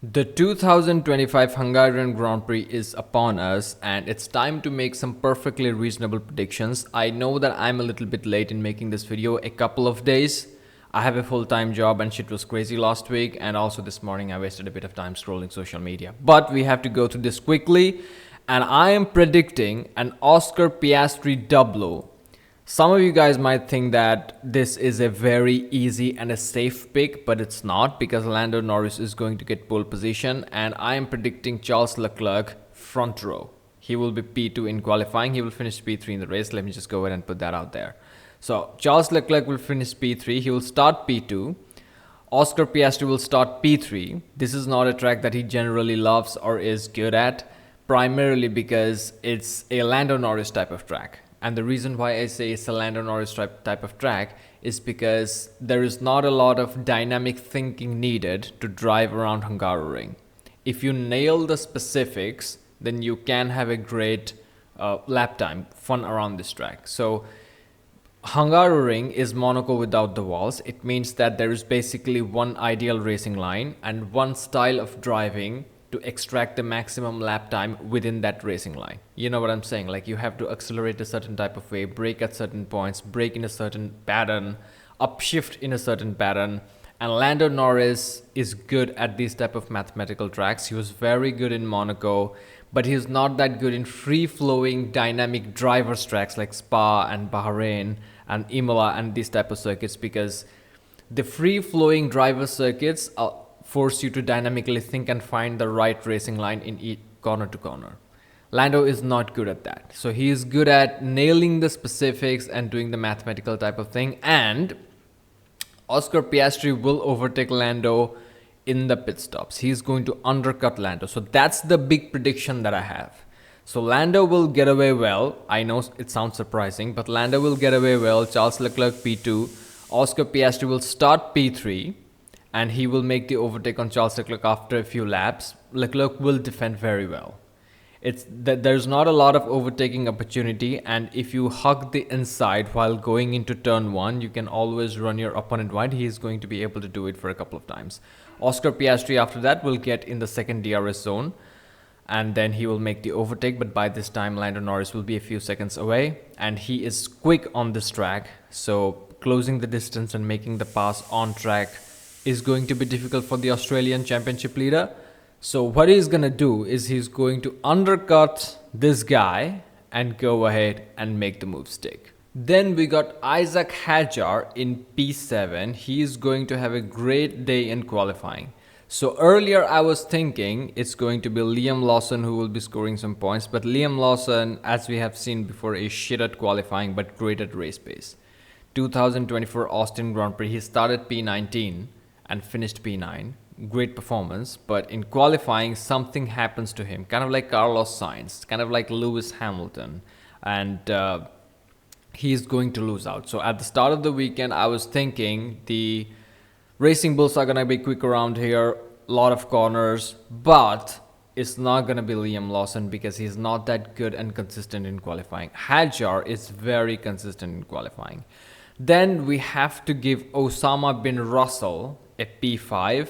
The 2025 Hungarian Grand Prix is upon us, and it's time to make some perfectly reasonable predictions. I know that I'm a little bit late in making this video, a couple of days. I have a full-time job and shit was crazy last week, and also this morning I wasted a bit of time scrolling social media. But we have to go through this quickly, and I am predicting an Oscar Piastri double. Some of you guys might think that this is a very easy and a safe pick, but it's not, because Lando Norris is going to get pole position, and I am predicting Charles Leclerc front row. He will be P2 in qualifying. He will finish P3 in the race. Let me just go ahead and put that out there. So Charles Leclerc will finish P3. He will start P2. Oscar Piastri will start P3. This is not a track that he generally loves or is good at, primarily because it's a Lando Norris type of track. And the reason why I say it's a Lando Norris type of track is because there is not a lot of dynamic thinking needed to drive around Hungaroring. If you nail the specifics, then you can have a great lap time, fun around this track. So Hungaroring is Monaco without the walls. It means that there is basically one ideal racing line and one style of driving to extract the maximum lap time within that racing line. You know what I'm saying? Like, you have to accelerate a certain type of way, brake at certain points, brake in a certain pattern, upshift in a certain pattern. And Lando Norris is good at these type of mathematical tracks. He was very good in Monaco, but he's not that good in free-flowing dynamic drivers tracks like Spa and Bahrain and Imola and these type of circuits, because the free-flowing driver circuits force you to dynamically think and find the right racing line in each corner to corner. Lando is not good at that. So he is good at nailing the specifics and doing the mathematical type of thing. And Oscar Piastri will overtake Lando in the pit stops. He's going to undercut Lando. So that's the big prediction that I have. So Lando will get away well. I know it sounds surprising, but Lando will get away well. Charles Leclerc P2. Oscar Piastri will start P3. And he will make the overtake on Charles Leclerc after a few laps. Leclerc will defend very well. It's that there's not a lot of overtaking opportunity, and if you hug the inside while going into turn 1, you can always run your opponent wide. He is going to be able to do it for a couple of times. Oscar Piastri after that will get in the second DRS zone, and then he will make the overtake, but by this time Lando Norris will be a few seconds away, and he is quick on this track, so closing the distance and making the pass on track is going to be difficult for the Australian Championship leader. So what he's going to do is he's going to undercut this guy and go ahead and make the move stick. Then we got Isaac Hadjar in P7. He is going to have a great day in qualifying. So earlier I was thinking it's going to be Liam Lawson who will be scoring some points, but Liam Lawson, as we have seen before, is shit at qualifying but great at race pace. 2024 Austin Grand Prix, he started P19 and finished P9. Great performance, but in qualifying something happens to him, kind of like Carlos Sainz, kind of like Lewis Hamilton, and he's going to lose out. So at the start of the weekend I was thinking the Racing Bulls are going to be quick around here, a lot of corners, but it's not going to be Liam Lawson because he's not that good and consistent in qualifying. Hadjar is very consistent in qualifying. Then we have to give Osama bin Russell a P5.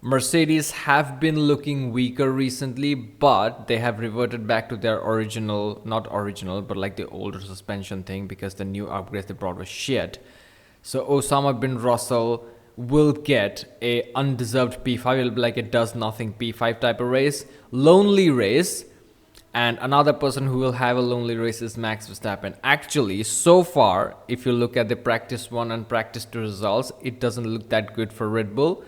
Mercedes have been looking weaker recently, but they have reverted back to their not original, but like the older suspension thing, because the new upgrades they brought was shit. So Osama bin Russell will get a undeserved P5. It'll be like a does nothing P5 type of race. Lonely race. And another person who will have a lonely race is Max Verstappen. Actually, so far, if you look at the practice 1 and practice 2 results, it doesn't look that good for Red Bull.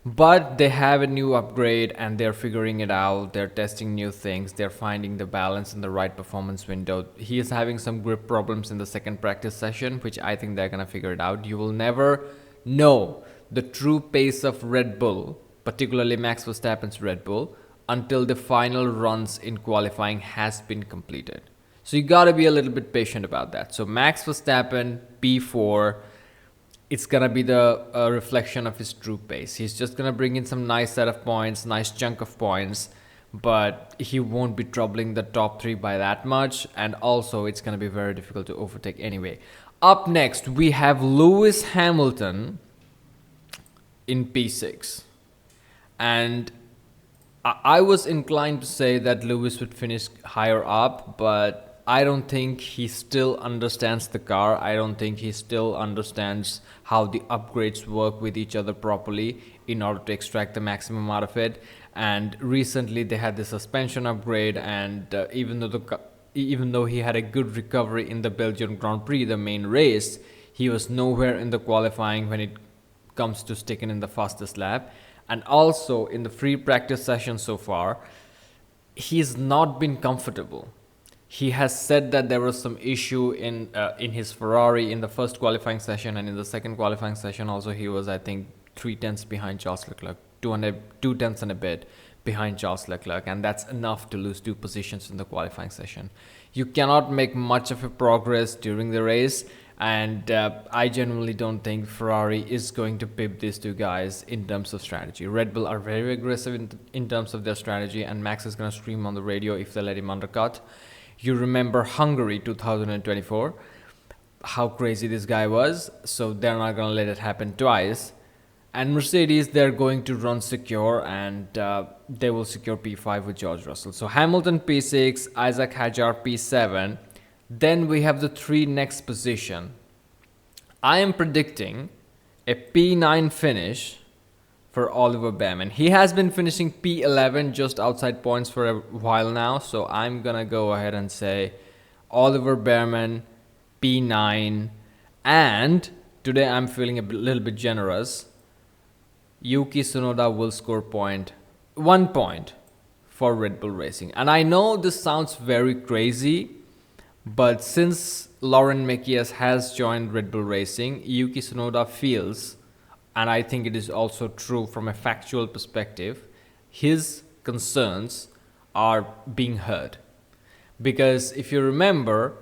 But they have a new upgrade and they're figuring it out. They're testing new things. They're finding the balance in the right performance window. He is having some grip problems in the second practice session, which I think they're going to figure it out. You will never know the true pace of Red Bull, particularly Max Verstappen's Red Bull, until the final runs in qualifying has been completed. So you got to be a little bit patient about that. So Max Verstappen, P4, it's going to be the reflection of his true pace. He's just going to bring in some nice set of points, nice chunk of points, but he won't be troubling the top 3 by that much. And also it's going to be very difficult to overtake anyway. Up next, we have Lewis Hamilton in P6. And I was inclined to say that Lewis would finish higher up, but I don't think he still understands the car. I don't think he still understands how the upgrades work with each other properly in order to extract the maximum out of it. And recently they had the suspension upgrade, and even though he had a good recovery in the Belgian Grand Prix, the main race, he was nowhere in the qualifying when it comes to sticking in the fastest lap. And also in the free practice session so far, he's not been comfortable. He has said that there was some issue in his Ferrari in the first qualifying session, and in the second qualifying session also he was, I think, 3 tenths behind Charles Leclerc, 2 tenths and a bit behind Charles Leclerc, and that's enough to lose 2 positions in the qualifying session. You cannot make much of a progress during the race, and I genuinely don't think Ferrari is going to pip these two guys in terms of strategy. Red Bull are very aggressive in terms of their strategy, and Max is going to scream on the radio if they let him undercut. You remember Hungary 2024, how crazy this guy was, so they're not going to let it happen twice. And Mercedes, they're going to run secure, and they will secure P5 with George Russell. So Hamilton P6, Isaac Hadjar P7. Then we have the three next position. I am predicting a P9 finish for Oliver Behrman. He has been finishing P11 just outside points for a while now. So I'm going to go ahead and say Oliver Behrman, P9. And today I'm feeling a little bit generous. Yuki Tsunoda will score 1 point for Red Bull Racing. And I know this sounds very crazy, but since Lauren Mekias has joined Red Bull Racing, Yuki Tsunoda feels, and I think it is also true from a factual perspective, his concerns are being heard. Because if you remember,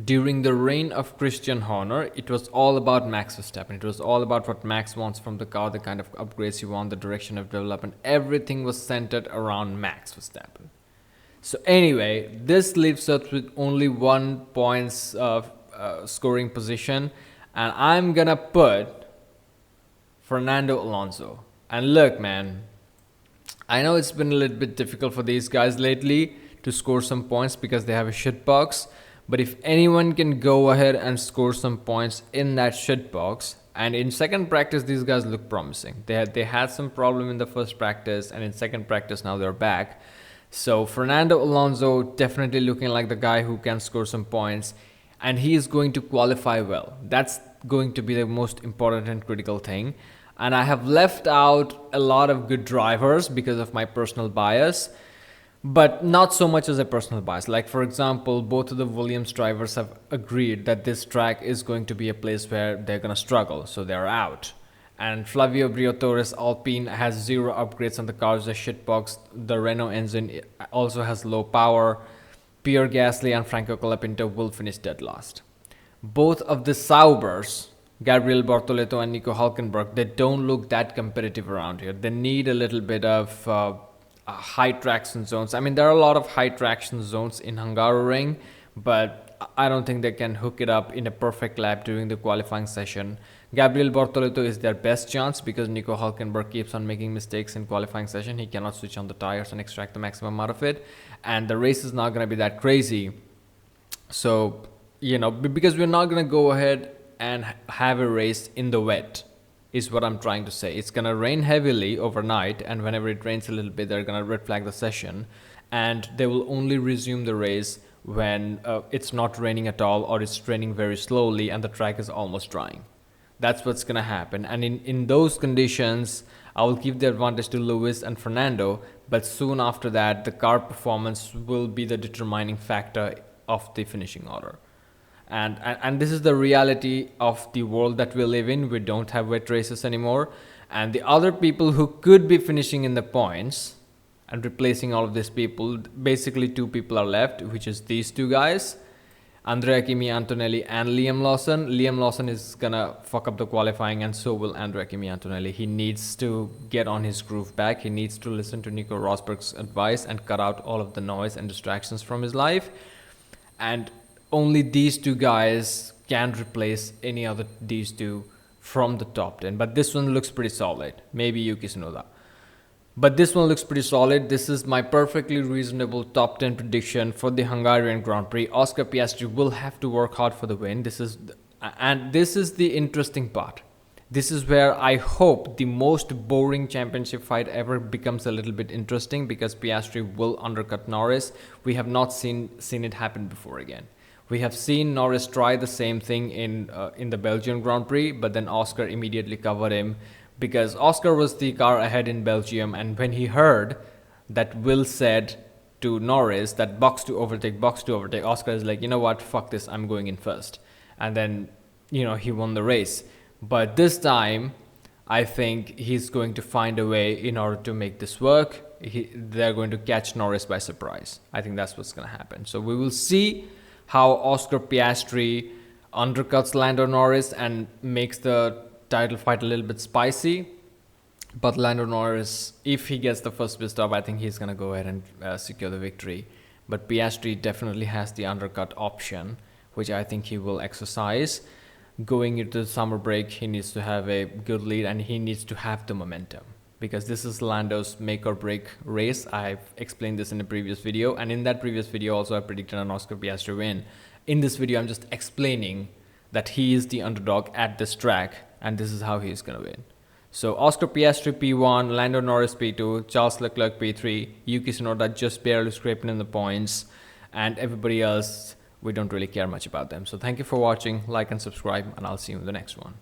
during the reign of Christian Horner, it was all about Max Verstappen. It was all about what Max wants from the car, the kind of upgrades you want, the direction of development. Everything was centered around Max Verstappen. So anyway, this leaves us with only 1 points of scoring position, and I'm gonna put Fernando Alonso. And look, man, I know it's been a little bit difficult for these guys lately to score some points because they have a shitbox. But if anyone can go ahead and score some points in that shitbox, and in second practice these guys look promising. They had some problem in the first practice, and in second practice now they're back. So Fernando Alonso definitely looking like the guy who can score some points, and he is going to qualify well. That's going to be the most important and critical thing. And I have left out a lot of good drivers because of my personal bias, but not so much as a personal bias. Like, for example, both of the Williams drivers have agreed that this track is going to be a place where they're going to struggle, so they're out. And Flavio Briatore's Alpine has 0 upgrades on the car's a shitbox. The Renault engine also has low power. Pierre Gasly and Franco Colapinto will finish dead last. Both of the Saubers, Gabriel Bortoleto and Nico Hülkenberg, they don't look that competitive around here. They need a little bit of high traction zones. I mean, there are a lot of high traction zones in Hungaroring, but I don't think they can hook it up in a perfect lap during the qualifying session. Gabriel Bortoleto is their best chance because Nico Hülkenberg keeps on making mistakes in qualifying session. He cannot switch on the tires and extract the maximum out of it. And the race is not going to be that crazy. So, because we're not going to go ahead and have a race in the wet, is what I'm trying to say. It's going to rain heavily overnight, and whenever it rains a little bit, they're going to red flag the session, and they will only resume the race when it's not raining at all, or it's raining very slowly and the track is almost drying. That's what's going to happen. And in those conditions, I will give the advantage to Lewis and Fernando, but soon after that, the car performance will be the determining factor of the finishing order. And this is the reality of the world that we live in. We don't have wet races anymore. And the other people who could be finishing in the points and replacing all of these people, basically 2 people are left, which is these 2 guys, Andrea Kimi Antonelli and Liam Lawson. Liam Lawson is gonna fuck up the qualifying, and so will Andrea Kimi Antonelli. He needs to get on his groove back. He needs to listen to Nico Rosberg's advice and cut out all of the noise and distractions from his life. And only these 2 guys can replace any other these 2 from the top 10. But this one looks pretty solid. Maybe Yuki Tsunoda. But this one looks pretty solid. This is my perfectly reasonable top 10 prediction for the Hungarian Grand Prix. Oscar Piastri will have to work hard for the win. This is the interesting part. This is where I hope the most boring championship fight ever becomes a little bit interesting, because Piastri will undercut Norris. We have not seen it happen before again. We have seen Norris try the same thing in the Belgian Grand Prix, but then Oscar immediately covered him, because Oscar was the car ahead in Belgium, and when he heard that Will said to Norris that box to overtake, Oscar is like, you know what, fuck this, I'm going in first. And then, he won the race. But this time, I think he's going to find a way in order to make this work. They're going to catch Norris by surprise. I think that's what's going to happen. So we will see how Oscar Piastri undercuts Lando Norris and makes the title fight a little bit spicy. But Lando Norris, if he gets the first pit stop, I think he's going to go ahead and secure the victory. But Piastri definitely has the undercut option, which I think he will exercise. Going into the summer break, he needs to have a good lead, and he needs to have the momentum, because this is Lando's make or break race. I've explained this in a previous video, and in that previous video also I predicted an Oscar Piastri win. In this video, I'm just explaining that he is the underdog at this track, and this is how he is going to win. So Oscar Piastri P1, Lando Norris P2, Charles Leclerc P3, Yuki Tsunoda just barely scraping in the points, and everybody else, we don't really care much about them. So thank you for watching, like and subscribe, and I'll see you in the next one.